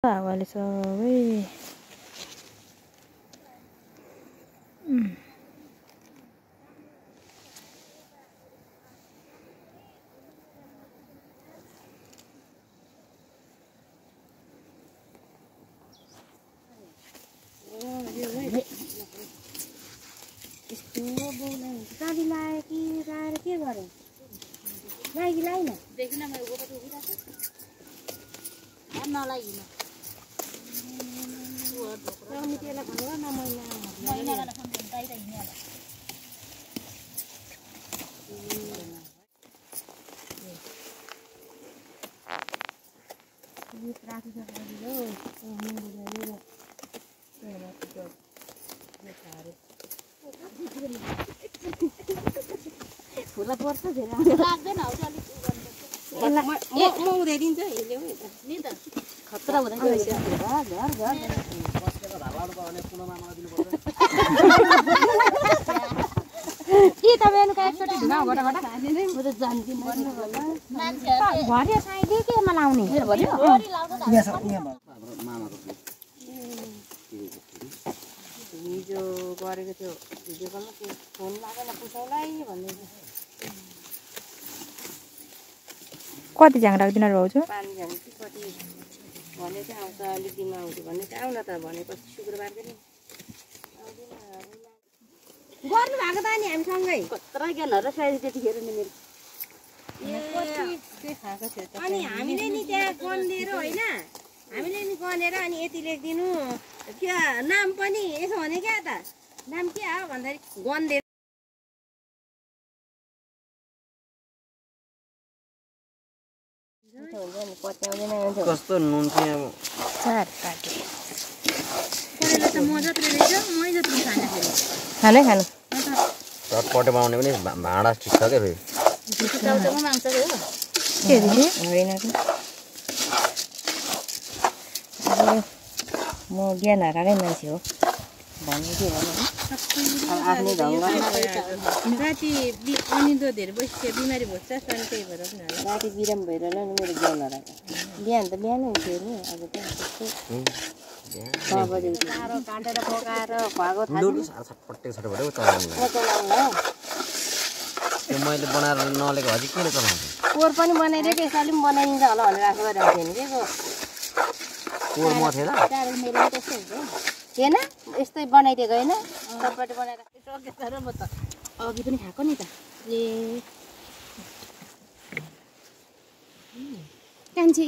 हावाले सबै गाडी लायो कि लाएर के गरे लागि लाइन देखिन मैले गोबाट उभिरहेको छु नलागिन त्यसलाई भनेर न महिनालाई फोन बाहिर हिँड्ने फुला पर्छ फेरि लाग्दैन हौ अलिक म उठाइदिन्छु हेल्यो नि त खतरा हुँदैन के तपाईँको एकचोटि ढुङ्गा घटाबाट म त जान्दिनँ भर्यो साइडे केमा लाउने भर्यो हिजो गरेको थियो भिडियो कलमा त्यो फोन लागेन पुछौलाई भन्दै कति झ्याङ राख्दिन भाउजू 5 झ्याङ कि कति भने चाहिँ आउँछ अलिक दिनमा आउँछ भन्ने चाहिँ आउन त भनेपछि शुक्रबार पनि गर्नु भएको त नि हामीसँगै कत्रा ज्ञानहरु सायद त्यतिखेर नि मेरो अनि हामीले नि त्यहाँ गन्देर हैन हामीले नि गनेर अनि यति लेख्दिनु के नाम पनि यसो भने क्या त नाम के हो भन्दाखेरि गन्देर कस्तो नुन चाहिँ अब चार काटे करेला त म जत्रो रहेछ मै जत्रो खाना फेरि खानै खानु चटपटे बनाउने पनि भाँडा ठिक छ के फेरि चाउचाउमा माग्छ के हो के दिदी होइन म ज्ञान हराएकै मान्छे हो भन्ने के भन्नु आफ्नै ढङ्गमा राति अनिदो धेरै बसिसक्यो बिमारी भोज्छ अनि त्यही भएर पनि राति बिराम भएर नि मेरो ज्ञान हराएको बिहान त बिहानै उठ्यो नि अब त त्यस्तो 6 बजे उठ्यो काटेर पकाएर खुवाएको छटपटे छटपटे त्यो मैले बनाएर नलेको अझै किन चलाउँछु कोर पनि बनाइदिएको यसले पनि बनाइदिन्छ होला भनेर आशा गरिरहेको थिएँ नि कोर म थिएन थिएन यस्तै बनाइदिएको होइन सबैले बनाएर सकेछ र म त अघि पनि खाएको नि त ए कान्छी